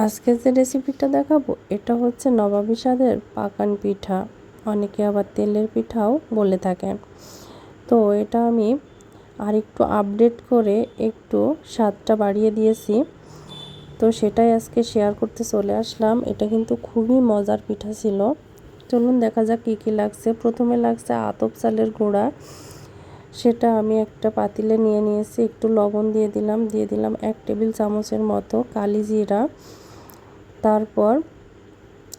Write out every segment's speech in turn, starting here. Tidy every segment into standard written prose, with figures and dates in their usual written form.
আজকে যে রেসিপিটা দেখাবো এটা হচ্ছে নবাবী স্বাদের পাকান পিঠা, অনেকে আবার তেলের পিঠাও বলে থাকেন। তো এটা আমি আরেকটু আপডেট করে একটু স্বাদটা বাড়িয়ে দিয়েছি, তো সেটাই আজকে শেয়ার করতে চলে আসলাম। এটা কিন্তু খুবই মজার পিঠা ছিল। চলুন দেখা যাক কী কী লাগছে। প্রথমে লাগছে আতপ চালের গুঁড়া, সেটা আমি একটা পাতিলে নিয়ে নিয়েছি। একটু লবণ দিয়ে দিলাম 1 টেবিল চামচের মতো কালি জিরা। তারপর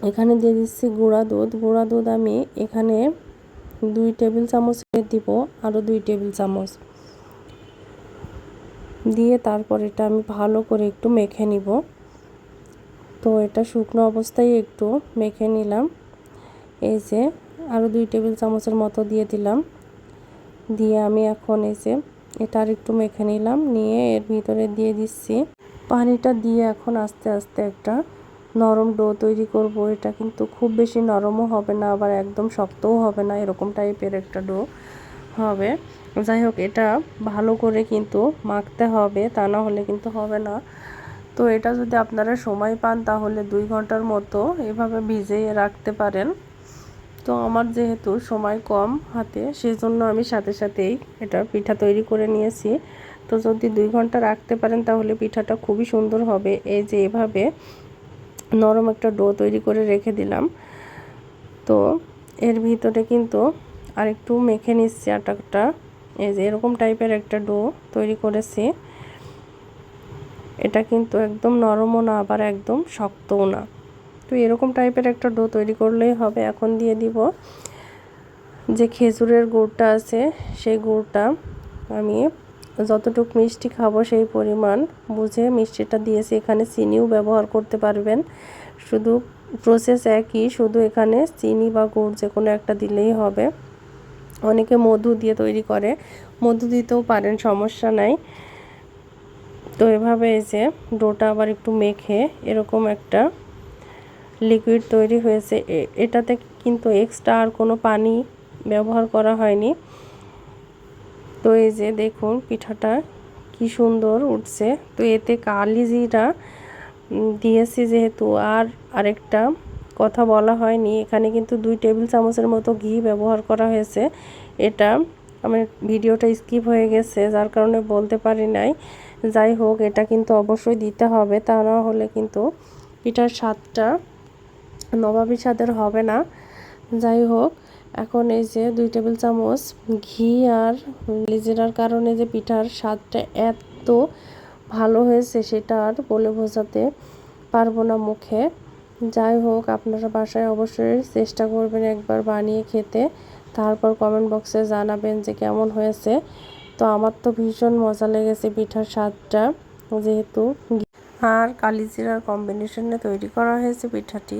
এখানে দিয়ে দিচ্ছি গুঁড়া দুধ আমি এখানে 2 টেবিল চামচ দিব, আরও 2 টেবিল চামচ দিয়ে তারপর এটা আমি ভালো করে একটু মেখে নিব। তো এটা শুকনো অবস্থায় একটু মেখে নিলাম। এই যে আরও 2 টেবিল চামচের মতো দিয়ে দিলাম, দিয়ে আমি এখন এই যে এটা আর একটু মেখে নিলাম, নিয়ে এর ভিতরে দিয়ে দিচ্ছি পানিটা দিয়ে এখন আস্তে আস্তে একটা নরম ডো তৈরি করব। এটা কিন্তু খুব বেশি নরমও হবে না, আবার একদম শক্তও হবে না, এরকম টাইপের একটা ডো হবে। যাই হোক, এটা ভালো করে কিন্তু মাখতে হবে, তা না হলে কিন্তু হবে না। তো এটা যদি আপনারা সময় পান তাহলে 2 ঘন্টার মতো এভাবে ভিজিয়ে রাখতে পারেন। তো আমার যেহেতু সময় কম হাতে, সেজন্য আমি সাথে সাথেই এটা পিঠা তৈরি করে নিয়েছি। তো যদি 2 ঘন্টা রাখতে পারেন তাহলে পিঠাটা খুবই সুন্দর হবে। এই যে এভাবে নরম একটা ডো তৈরি করে রেখে দিলাম। তো এর ভিতরে কিন্তু আরেকটু মেখে নিচ্ছি আটাটা। এই যে এরকম টাইপের একটা ডো তৈরি করেছি। এটা কিন্তু একদম নরমও না, আবার একদম শক্তও না। তো এরকম টাইপের একটা ডো তৈরি করলেই হবে। এখন দিয়ে দিব যে খেজুরের গুড়টা আছে, সেই গুড়টা আমি যতটুকু মিষ্টি খাবো সেই পরিমাণ বুঝে মিষ্টিটা দিয়েছি। এখানে চিনিও ব্যবহার করতে পারবেন, শুধু প্রসেস একই, শুধু এখানে চিনি বা গুড় যে কোনো একটা দিলেই হবে। অনেকে মধু দিয়ে তৈরি করে, মধু দিতেও পারেন, সমস্যা নাই। তো এভাবে এই যে ডোটা আবার একটু মেখে এরকম একটা লিকুইড তৈরি হয়েছে। এটাতে কিন্তু এক্সট্রা আর কোনো পানি ব্যবহার করা হয়নি। তো এই যে দেখুন পিঠাটা কি সুন্দর উঠছে। তো এতে কালি জিরা দিয়েছি যেহেতু, আর আরেকটা কথা বলা হয়নি, এখানে কিন্তু 2 টেবিল চামচের মতো ঘি ব্যবহার করা হয়েছে। এটা আমার ভিডিওটা স্কিপ হয়ে গেছে, যার কারণে বলতে পারি নাই। যাই হোক, এটা কিন্তু অবশ্যই দিতে হবে, তা না হলে কিন্তু পিঠার স্বাদটা নবাবী স্বাদের হবে না। যাই হোক, এখন এই যে 2 টেবিল চামচ ঘি আর জিরার কারণে যে পিঠার স্বাদটা এত ভালো হয়েছে সেটা আর বলে বোঝাতে পারবো না মুখে। যাই হোক, আপনারা বাসায় অবশ্যই চেষ্টা করবেন একবার বানিয়ে খেতে, তারপর কমেন্ট বক্সে জানাবেন যে কেমন হয়েছে। তো আমার তো ভীষণ মজা লেগেছে পিঠার স্বাদটা, যেহেতু আর কালিজিরার কম্বিনেশনে তৈরি করা হয়েছে পিঠাটি।